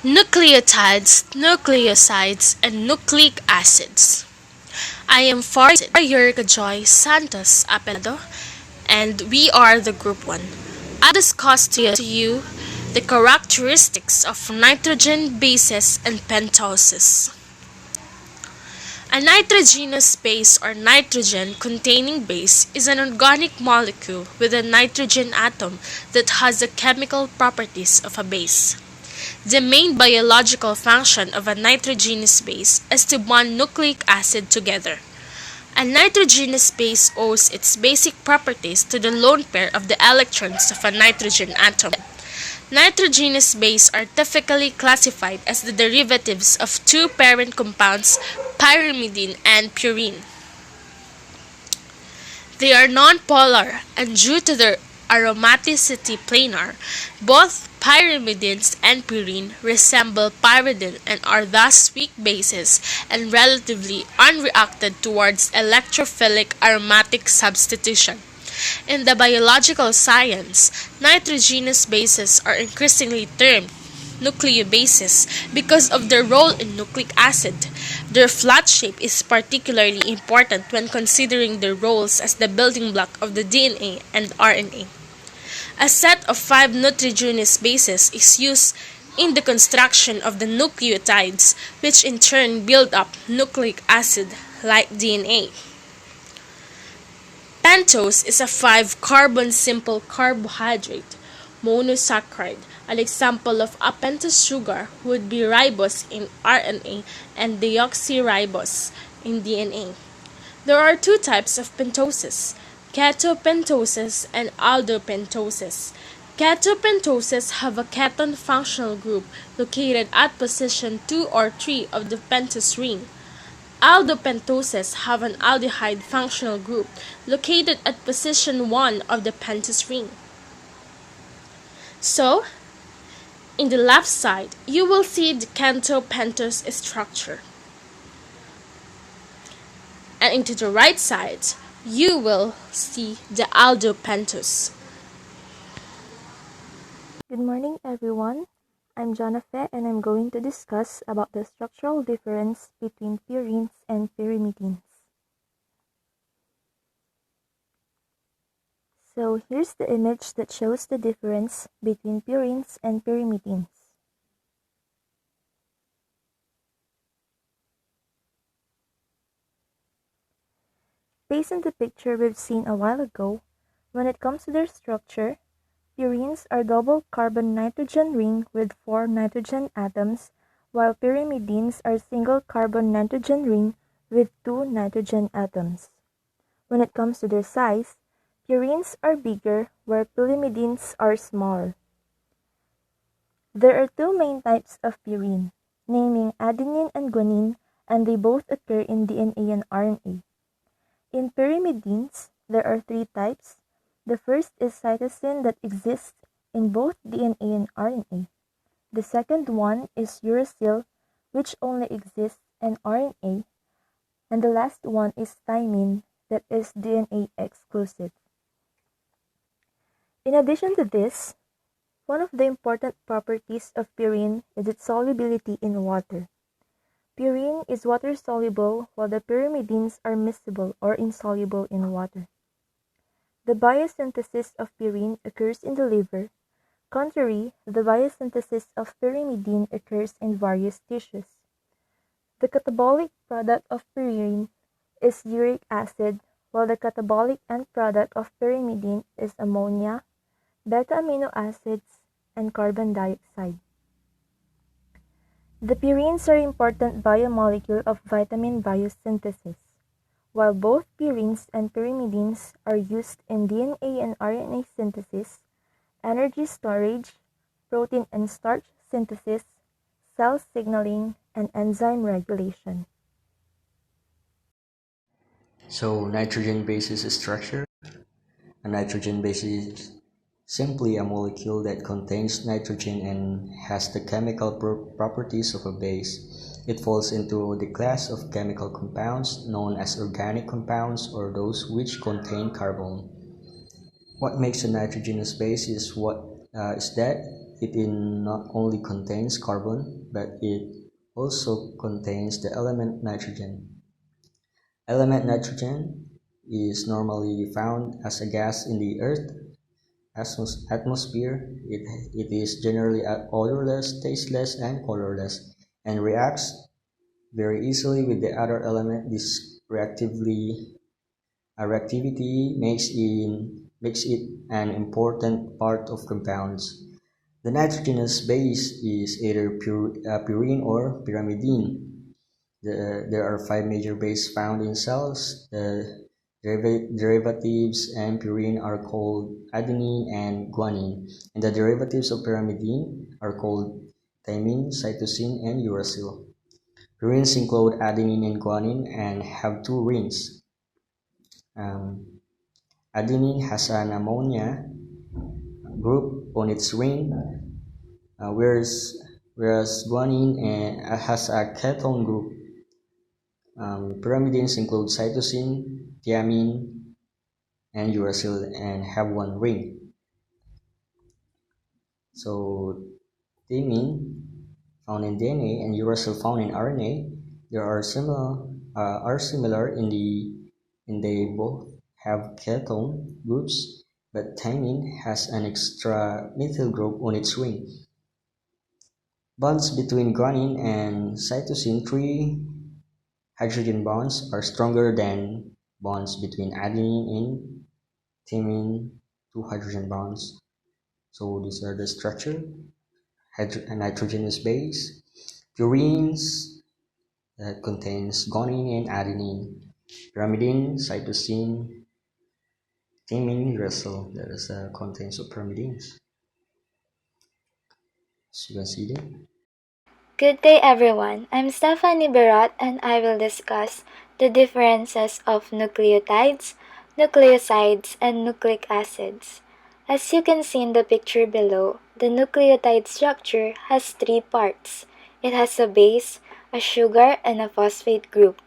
Nucleotides, nucleosides, and nucleic acids. I am Faryer Joy Santos Apelado, and we are the Group 1. I'll discuss to you the characteristics of nitrogen bases and pentoses. A nitrogenous base or nitrogen-containing base is an organic molecule with a nitrogen atom that has the chemical properties of a base. The main biological function of a nitrogenous base is to bond nucleic acid together. A nitrogenous base owes its basic properties to the lone pair of the electrons of a nitrogen atom. Nitrogenous bases are typically classified as the derivatives of two parent compounds, pyrimidine and purine. They are nonpolar, and due to their aromaticity planar, both pyrimidines and purine resemble pyridine and are thus weak bases and relatively unreacted towards electrophilic aromatic substitution. In the biological science, nitrogenous bases are increasingly termed nucleobases because of their role in nucleic acid. Their flat shape is particularly important when considering their roles as the building block of the DNA and RNA. A set of 5 nitrogenous bases is used in the construction of the nucleotides, which in turn build up nucleic acid like DNA. Pentose is a 5-carbon simple carbohydrate monosaccharide. An example of a pentose sugar would be ribose in RNA and deoxyribose in DNA. There are two types of pentoses, ketopentoses and aldopentoses. Ketopentoses have a ketone functional group located at position 2 or 3 of the pentose ring. Aldopentoses have an aldehyde functional group located at position 1 of the pentose ring. So, in the left side, you will see the ketopentose structure. And into the right side, you will see the aldopentose. Good morning, everyone. I'm Jonathan, and I'm going to discuss about the structural difference between purines and pyrimidines. So here's the image that shows the difference between purines and pyrimidines. Based on the picture we've seen a while ago, when it comes to their structure, purines are double carbon nitrogen ring with 4 nitrogen atoms, while pyrimidines are single carbon nitrogen ring with 2 nitrogen atoms. When it comes to their size, purines are bigger where pyrimidines are smaller. There are 2 main types of purine, naming adenine and guanine, and they both occur in DNA and RNA. In pyrimidines, there are 3 types. The first is cytosine that exists in both DNA and RNA. The second one is uracil, which only exists in RNA. And the last one is thymine, that is DNA exclusive. In addition to this, one of the important properties of purine is its solubility in water. Purine is water-soluble while the pyrimidines are miscible or insoluble in water. The biosynthesis of purine occurs in the liver. Contrary, the biosynthesis of pyrimidine occurs in various tissues. The catabolic product of purine is uric acid, while the catabolic end product of pyrimidine is ammonia, beta-amino acids, and carbon dioxide. The purines are important biomolecule of vitamin biosynthesis. While both purines and pyrimidines are used in DNA and RNA synthesis, energy storage, protein and starch synthesis, cell signaling, and enzyme regulation. So nitrogen bases structure. A nitrogen base is simply a molecule that contains nitrogen and has the chemical properties of a base. It falls into the class of chemical compounds known as organic compounds or those which contain carbon. What makes a nitrogenous base is that not only contains carbon, but it also contains the element nitrogen. Element nitrogen is normally found as a gas in the Earth's atmosphere. It is generally odorless, tasteless, and colorless, and reacts very easily with the other element. This reactivity makes it an important part of compounds. The nitrogenous base is either purine or pyrimidine. There are five major bases found in cells. The derivatives and purine are called adenine and guanine, and the derivatives of pyrimidine are called thymine, cytosine, and uracil. Purines include adenine and guanine and have two rings. Um, Adenine has an ammonia group on its ring, whereas guanine has a ketone group. Pyrimidines include cytosine, thiamine, and uracil and have one ring. So thymine found in DNA and uracil found in RNA, they are similar in they both have ketone groups, but thymine has an extra methyl group on its ring. Bonds between guanine and cytosine 3 hydrogen bonds are stronger than bonds between adenine and thymine 2 hydrogen bonds. So these are the structure: a nitrogenous base, purines that contains guanine and adenine, pyrimidine, cytosine, thymine, uracil that is contains of pyrimidines. So you can see there. Good day everyone, I'm Stephanie Berat and I will discuss the differences of nucleotides, nucleosides, and nucleic acids. As you can see in the picture below, the nucleotide structure has three parts. It has a base, a sugar, and a phosphate group,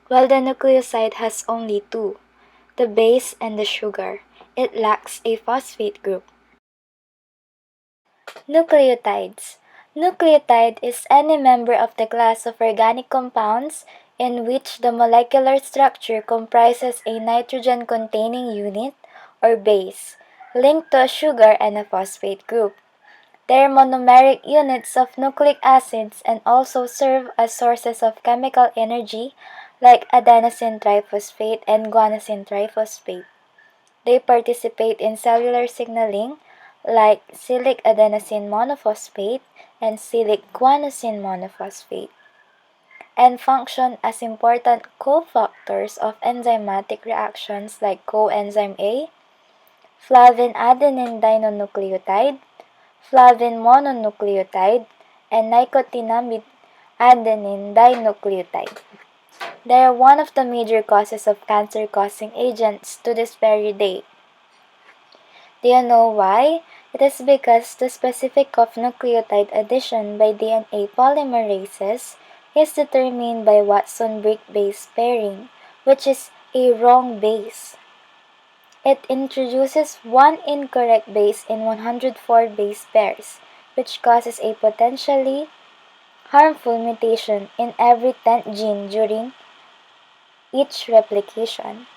while the nucleoside has only two, the base and the sugar. It lacks a phosphate group. Nucleotides. Nucleotide is any member of the class of organic compounds in which the molecular structure comprises a nitrogen-containing unit or base linked to a sugar and a phosphate group. They are monomeric units of nucleic acids and also serve as sources of chemical energy like adenosine triphosphate and guanosine triphosphate. They participate in cellular signaling like cyclic adenosine monophosphate and cyclic guanosine monophosphate, and function as important cofactors of enzymatic reactions like coenzyme A, flavin adenine dinucleotide, flavin mononucleotide, and nicotinamide adenine dinucleotide. They are one of the major causes of cancer-causing agents to this very day. Do you know why? It is because the specific of nucleotide addition by DNA polymerases is determined by Watson-Crick base pairing, which is a wrong base. It introduces one incorrect base in 104 base pairs, which causes a potentially harmful mutation in every 10th gene during each replication.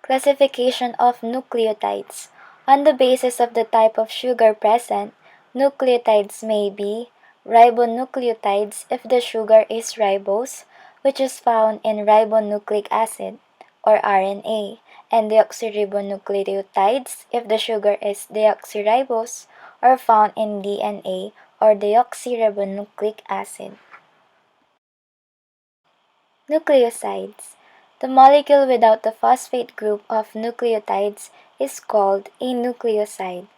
Classification of nucleotides. On the basis of the type of sugar present, nucleotides may be ribonucleotides if the sugar is ribose, which is found in ribonucleic acid, or RNA, and deoxyribonucleotides if the sugar is deoxyribose, or found in DNA, or deoxyribonucleic acid. Nucleosides. The molecule without the phosphate group of nucleotides is called a nucleoside.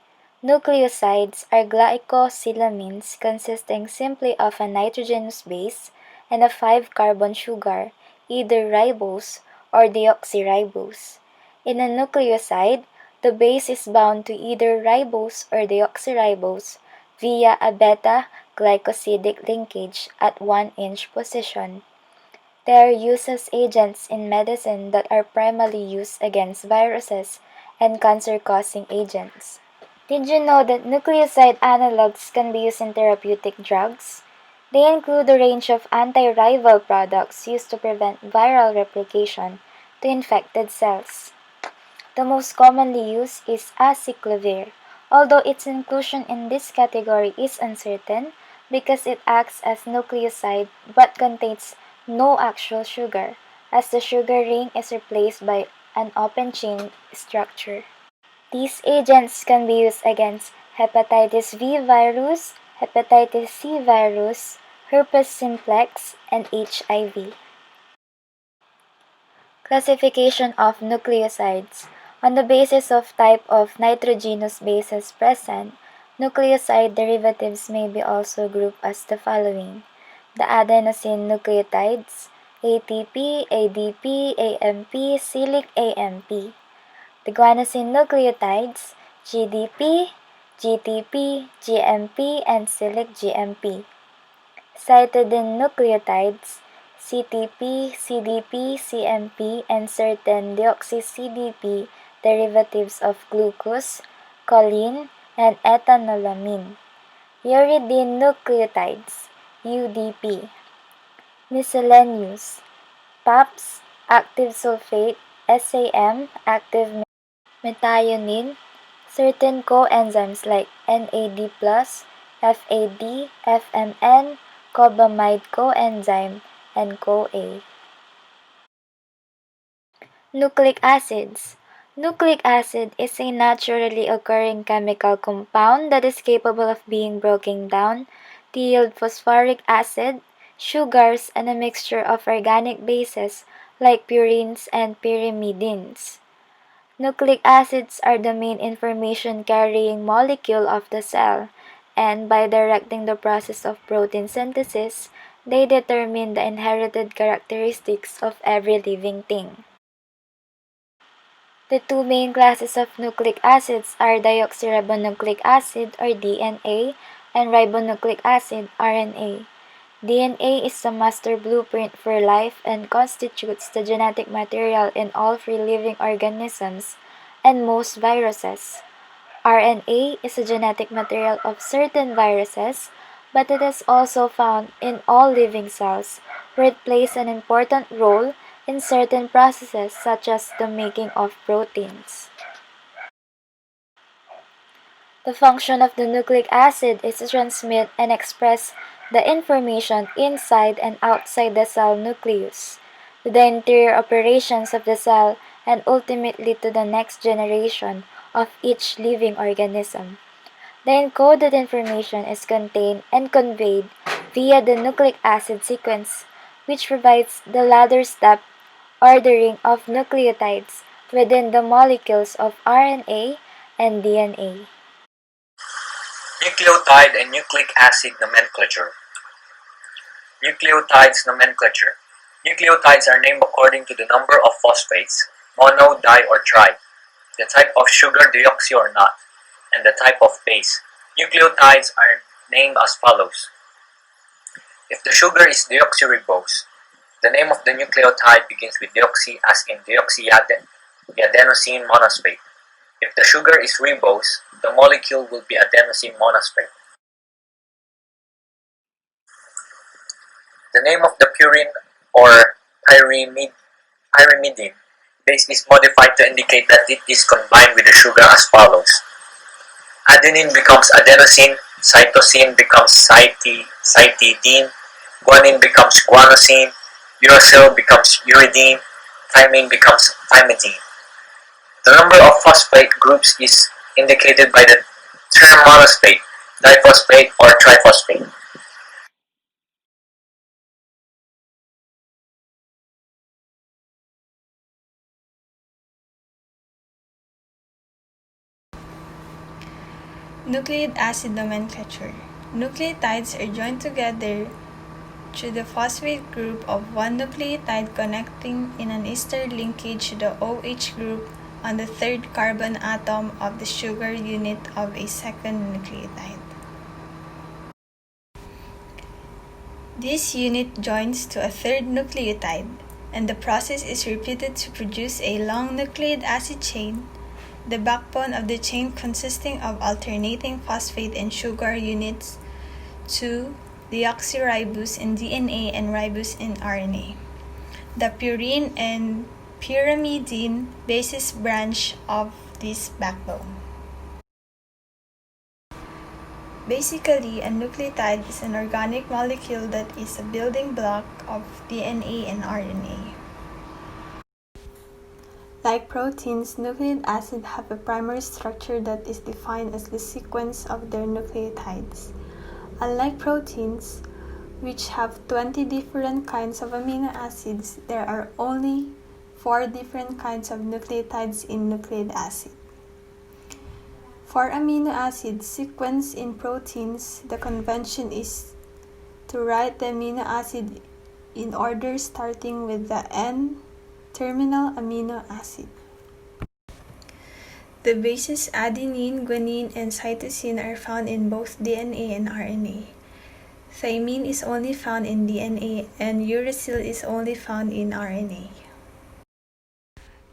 Nucleosides are glycosylamines consisting simply of a nitrogenous base and a 5-carbon sugar, either ribose or deoxyribose. In a nucleoside, the base is bound to either ribose or deoxyribose via a beta-glycosidic linkage at 1' position. They are used as agents in medicine that are primarily used against viruses and cancer-causing agents. Did you know that nucleoside analogs can be used in therapeutic drugs? They include a range of anti-rival products used to prevent viral replication to infected cells. The most commonly used is acyclovir, although its inclusion in this category is uncertain because it acts as nucleoside but contains no actual sugar, as the sugar ring is replaced by an open chain structure. These agents can be used against hepatitis V virus, hepatitis C virus, herpes simplex, and HIV. Classification of nucleosides. On the basis of type of nitrogenous bases present, nucleoside derivatives may be also grouped as the following: the adenosine nucleotides, ATP, ADP, AMP, cyclic AMP; the guanosine nucleotides, GDP, GTP, GMP, and cyclic GMP; cytidine nucleotides, CTP, CDP, CMP, and certain deoxy-CDP derivatives of glucose, choline, and ethanolamine; uridine nucleotides, UDP; miscellaneous: PAPS, active sulfate; SAM, active methionine; certain coenzymes like NAD+, FAD, FMN, cobamide coenzyme, and CoA. Nucleic acids. Nucleic acid is a naturally occurring chemical compound that is capable of being broken down to yield phosphoric acid, sugars, and a mixture of organic bases like purines and pyrimidines. Nucleic acids are the main information-carrying molecule of the cell, and by directing the process of protein synthesis, they determine the inherited characteristics of every living thing. The two main classes of nucleic acids are deoxyribonucleic acid or DNA and ribonucleic acid RNA. DNA is the master blueprint for life and constitutes the genetic material in all free living organisms and most viruses. RNA is the genetic material of certain viruses, but it is also found in all living cells, where it plays an important role in certain processes such as the making of proteins. The function of the nucleic acid is to transmit and express the information inside and outside the cell nucleus, to the interior operations of the cell, and ultimately to the next generation of each living organism. The encoded information is contained and conveyed via the nucleic acid sequence, which provides the ladder step ordering of nucleotides within the molecules of RNA and DNA. Nucleotide and nucleic acid nomenclature. Nucleotides nomenclature. Nucleotides are named according to the number of phosphates, mono, di, or tri, the type of sugar, deoxy or not, and the type of base. Nucleotides are named as follows. If the sugar is deoxyribose, the name of the nucleotide begins with deoxy, as in deoxyadenosine monosphate. If the sugar is ribose, the molecule will be adenosine monosphate. The name of the purine or pyrimidine base is modified to indicate that it is combined with the sugar as follows. Adenine becomes adenosine, cytosine becomes cytidine, guanine becomes guanosine, uracil becomes uridine, thymine becomes thymidine. The number of phosphate groups is indicated by the term monosphate, diphosphate, or triphosphate. Nucleic acid nomenclature. Nucleotides are joined together through the phosphate group of one nucleotide connecting in an ester linkage to the OH group on the third carbon atom of the sugar unit of a second nucleotide. This unit joins to a third nucleotide, and the process is repeated to produce a long nucleic acid chain. the backbone of the chain consisting of alternating phosphate and sugar units to deoxyribose in DNA and ribose in RNA. The purine and pyrimidine bases branch of this backbone. Basically, a nucleotide is an organic molecule that is a building block of DNA and RNA. Like proteins, nucleic acids have a primary structure that is defined as the sequence of their nucleotides. Unlike proteins, which have 20 different kinds of amino acids, there are only 4 different kinds of nucleotides in nucleic acid. For amino acid sequence in proteins, the convention is to write the amino acid in order starting with the N-terminal amino acid. The bases adenine, guanine, and cytosine are found in both DNA and RNA. Thymine is only found in DNA, and uracil is only found in RNA.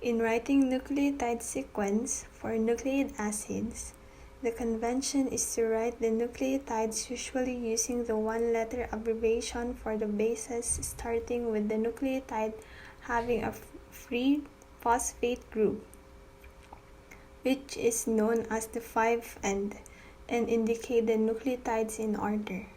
In writing nucleotide sequence for nucleic acids, the convention is to write the nucleotides usually using the one-letter abbreviation for the bases, starting with the nucleotide having a free phosphate group, which is known as the 5' and indicate the nucleotides in order.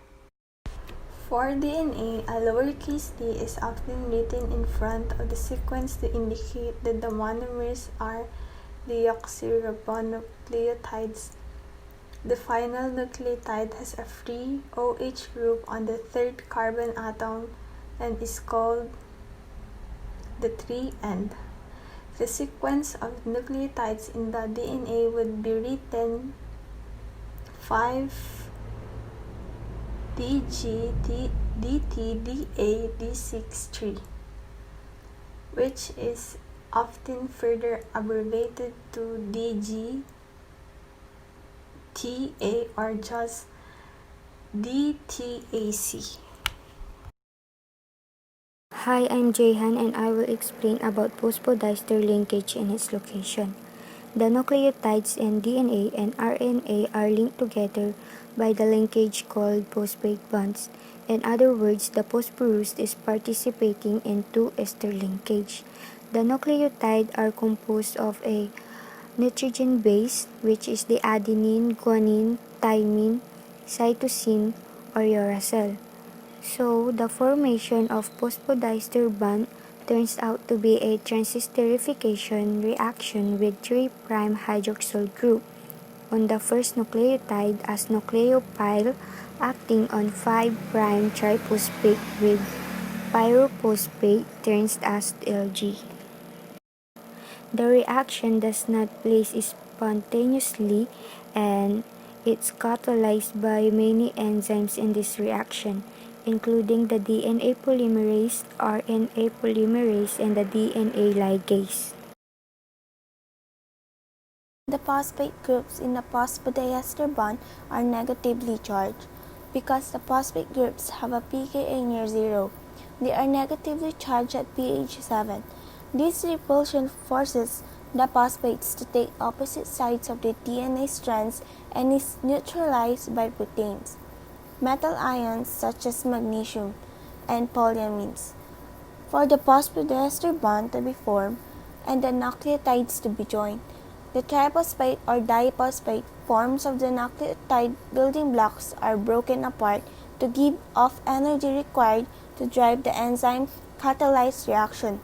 For DNA, a lowercase d is often written in front of the sequence to indicate that the monomers are deoxyribonucleotides. The final nucleotide has a free OH group on the 3rd carbon atom and is called the 3'. The sequence of nucleotides in the DNA would be written 5' DT DA D6 3, which is often further abbreviated to DG TA or just DTAC. Hi, I'm Jehan and I will explain about phosphodiester linkage and its location. The nucleotides in DNA and RNA are linked together by the linkage called phosphate bonds. In other words, the phosphorus is participating in two ester linkage. The nucleotides are composed of a nitrogen base, which is the adenine, guanine, thymine, cytosine, or uracil. So, the formation of phosphodiester bond turns out to be a transesterification reaction with 3' hydroxyl group on the first nucleotide as nucleophile acting on 5' triphosphate with pyrophosphate turns as LG. The reaction does not place spontaneously and it's catalyzed by many enzymes in this reaction, including the DNA polymerase, RNA polymerase, and the DNA ligase. The phosphate groups in the phosphodiester bond are negatively charged. Because the phosphate groups have a pKa near 0, they are negatively charged at pH 7. This repulsion forces the phosphates to take opposite sides of the DNA strands and is neutralized by proteins, metal ions such as magnesium, and polyamines. For the phosphodiester bond to be formed and the nucleotides to be joined, the triphosphate or diphosphate forms of the nucleotide building blocks are broken apart to give off energy required to drive the enzyme catalyzed reaction.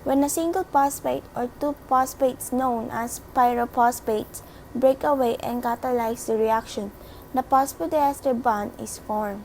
When a single phosphate or two phosphates known as pyrophosphates break away and catalyze the reaction, the phosphodiester bond is formed.